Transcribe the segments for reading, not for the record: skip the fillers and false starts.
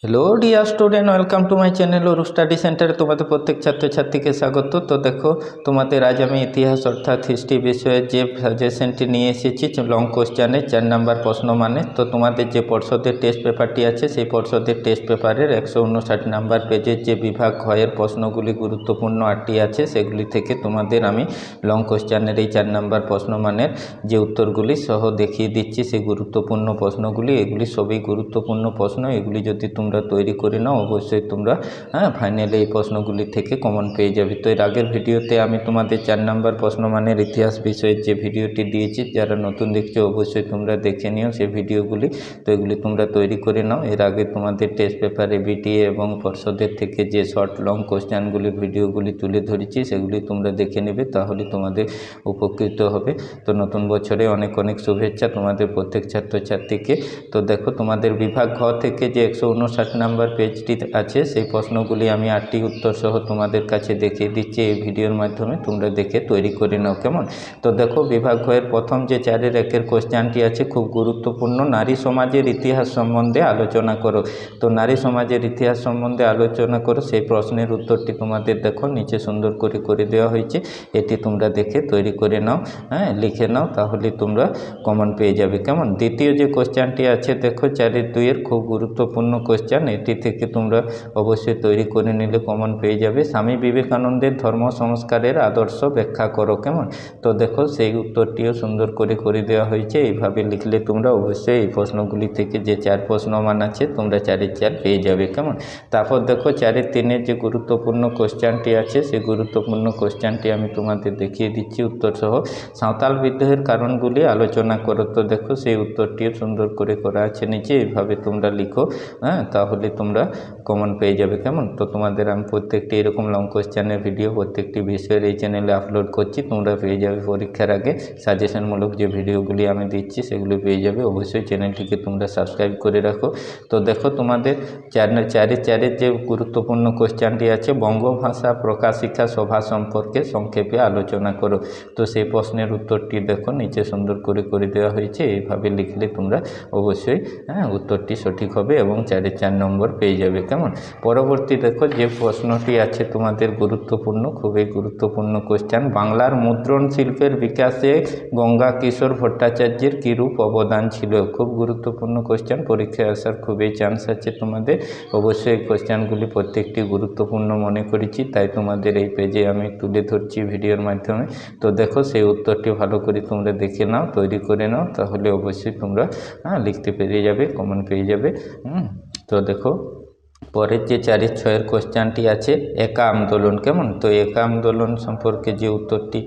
Hello dear student, welcome to my channel or study সেন্টারে তোমাদের প্রত্যেক ছাত্রছাত্রীকে স্বাগত। তো দেখো, তোমাদের আজ আমি ইতিহাস অর্থাৎ হিস্ট্রি বিষয়ে যে সাজেশনটি নিয়ে এসেছি লং কোশ্চেনের 4 নাম্বার প্রশ্ন মানে। তো তোমাদের যে পর্ষদের টেস্ট পেপারটি আছে সেই পর্ষদের টেস্ট পেপারের 159 নাম্বার পেজের যে বিভাগ ঘয়ের প্রশ্নগুলি গুরুত্বপূর্ণ 8টি আছে, সেগুলি থেকে তোমাদের আমি লং কোশ্চেনের এই 4 নাম্বার প্রশ্ন মানের যে উত্তরগুলি সহ দেখিয়ে দিচ্ছি। সেই গুরুত্বপূর্ণ প্রশ্নগুলি, এগুলি সবই গুরুত্বপূর্ণ প্রশ্ন। এগুলি যদি তোমরা তৈরি করে নাও, অবশ্যই তোমরা ফাইনালি এই প্রশ্নগুলি থেকে কমন পেয়ে যাবে। তো এর আগের ভিডিওতে আমি তোমাদের 4 নাম্বার প্রশ্ন মানের ইতিহাস বিষয়ের যে ভিডিওটি দিয়েছি, যারা নতুন দেখছো অবশ্যই তোমরা দেখে নিও সেই ভিডিওগুলি। তো এগুলি তোমরা তৈরি করে নাও। এর আগে তোমাদের টেস্ট পেপারে বিটিএ এবং পর্ষদের থেকে যে শর্ট লং কোশ্চেনগুলির ভিডিওগুলি তুলে ধরেছি সেগুলি তোমরা দেখে নেবে, তাহলে তোমাদের উপকৃত হবে। তো নতুন বছরে অনেক অনেক শুভেচ্ছা তোমাদের প্রত্যেক ছাত্রছাত্রীকে। তো দেখো, তোমাদের বিভাগ ঘ থেকে যে 159 নাম্বার পেজটি আছে সেই প্রশ্নগুলি আমি 8টি উত্তর সহ তোমাদের কাছে দেখিয়ে দিচ্ছি এই ভিডিওর মাধ্যমে। তোমরা দেখে তৈরি করে নাও, কেমন? তো দেখো, বিভাগ ঘয়ের প্রথম যে 4-এর 1-এর কোশ্চেনটি আছে খুব গুরুত্বপূর্ণ। নারী সমাজের ইতিহাস সম্বন্ধে আলোচনা করো। তো নারী সমাজের ইতিহাস সম্বন্ধে আলোচনা করো, সেই প্রশ্নের উত্তরটি তোমাদের দেখো নিচে সুন্দর করে দেওয়া হয়েছে। এটি তোমরা দেখে তৈরি করে নাও, লিখে নাও, তাহলে তোমরা কমন পেয়ে যাবে, কেমন? দ্বিতীয় যে কোশ্চেনটি আছে দেখো 4-এর 2-এর খুব গুরুত্বপূর্ণ কোশ্চেন। এটি থেকে তোমরা অবশ্যই তৈরি করে নিলে কমন পেয়ে যাবে। স্বামী বিবেকানন্দের ধর্ম সংস্কারের আদর্শ ব্যাখ্যা করো, কেমন? তো দেখো, সেই উত্তরটিও সুন্দর করে দেওয়া হয়েছে। এইভাবে লিখলে তোমরা অবশ্যই এই প্রশ্নগুলি থেকে যে 4 প্রশ্ন মান আছে তোমরা 4-এর 4 পেয়ে যাবে, কেমন? তারপর দেখো 4-এর 3-এর যে গুরুত্বপূর্ণ কোশ্চেনটি আছে সেই গুরুত্বপূর্ণ কোশ্চেনটি আমি তোমাদের দেখিয়ে দিচ্ছি উত্তর সহ। সাঁওতাল বিদ্রোহের কারণগুলি আলোচনা করো। তো দেখো, সেই উত্তরটিও সুন্দর করে করা আছে নিচে। এইভাবে তোমরা লিখো, তাহলে তোমরা কমন পেয়ে যাবে, কেমন? তো তোমাদের আমি প্রত্যেকটি এরকম লং কোশ্চেনের ভিডিও প্রত্যেকটি বিষয়ের এই চ্যানেলে আপলোড করছি, তোমরা পেয়ে যাবে। পরীক্ষার আগে সাজেশনমূলক যে ভিডিওগুলি আমি দিচ্ছি সেগুলি পেয়ে যাবে। অবশ্যই চ্যানেলটিকে তোমরা সাবস্ক্রাইব করে রাখো। তো দেখো, তোমাদের 4-এর যে গুরুত্বপূর্ণ কোশ্চেনটি আছে বঙ্গভাষা প্রকাশিকা সভা সম্পর্কে সংক্ষেপে আলোচনা করো। তো সেই প্রশ্নের উত্তরটি দেখো নিচে সুন্দর করে দেওয়া হয়েছে। এইভাবে লিখলে তোমরা অবশ্যই উত্তরটি সঠিক হবে এবং 4-এর 4 নম্বর পেয়ে যাবে, কেমন? পরবর্তী দেখো যে প্রশ্নটি আছে তোমাদের গুরুত্বপূর্ণ, খুবই গুরুত্বপূর্ণ কোশ্চেন। বাংলার মুদ্রণ শিল্পের বিকাশে গঙ্গা কিশোর ভট্টাচার্যের কীরূপ অবদান ছিল? খুব গুরুত্বপূর্ণ কোশ্চেন, পরীক্ষায় আসার খুবই চান্স আছে তোমাদের। অবশ্যই এই কোশ্চেনগুলি প্রত্যেকটি গুরুত্বপূর্ণ মনে করেছি, তাই তোমাদের এই পেজে আমি তুলে ধরছি ভিডিওর মাধ্যমে। তো দেখো, সেই উত্তরটি ভালো করে তোমরা দেখে নাও, তৈরি করে নাও, তাহলে অবশ্যই তোমরা লিখতে পেরে যাবে, কমন পেয়ে যাবে। তো দেখো, পরের যে 4-এর 6-এর কোশ্চেনটি আছে একা আন্দোলন, কেমন? তো একা আন্দোলন সম্পর্কে যে উত্তরটি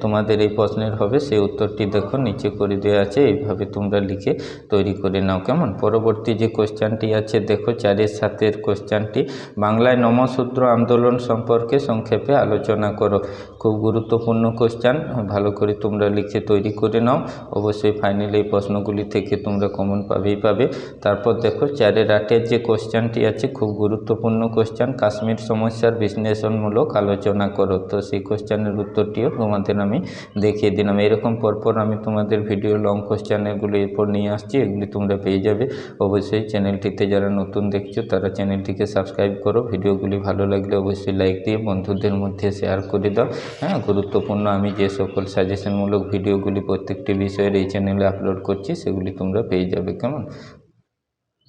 তোমাদের এই প্রশ্নের হবে সেই উত্তরটি দেখো নিচে করে দেওয়া আছে। এইভাবে তোমরা লিখে তৈরি করে নাও, কেমন? পরবর্তী যে কোশ্চেনটি আছে দেখো 4-এর 7-এর কোশ্চেনটি বাংলায় নমশূদ্র আন্দোলন সম্পর্কে সংক্ষেপে আলোচনা করো। খুব গুরুত্বপূর্ণ কোশ্চেন, ভালো করে তোমরা লিখে তৈরি করে নাও। অবশ্যই ফাইনালি এই প্রশ্নগুলি থেকে তোমরা কমন পাবে। তারপর দেখো 4-এর 8-এর যে কোশ্চেনটি আছে খুব গুরুত্বপূর্ণ কোশ্চেন, কাশ্মীর সমস্যার বিশ্লেষণমূলক আলোচনা করো। তো সেই কোশ্চেনের উত্তরটিও তোমাদের আমি দেখিয়ে দিলাম। এরকম পরপর আমি তোমাদের ভিডিও লং কোশ্চেনগুলো এরপর নিয়ে আসছি, এগুলি তোমরা পেয়ে যাবে। অবশ্যই চ্যানেলটিতে যারা নতুন দেখছো তারা চ্যানেলটিকে সাবস্ক্রাইব করো। ভিডিওগুলি ভালো লাগলে অবশ্যই লাইক দিয়ে বন্ধুদের মধ্যে শেয়ার করে দাও। গুরুত্বপূর্ণ আমি যে সকল সাজেশনমূলক ভিডিওগুলি প্রত্যেকটি বিষয়ের এই চ্যানেলে আপলোড করছি সেগুলি তোমরা পেয়ে যাবে, কেমন?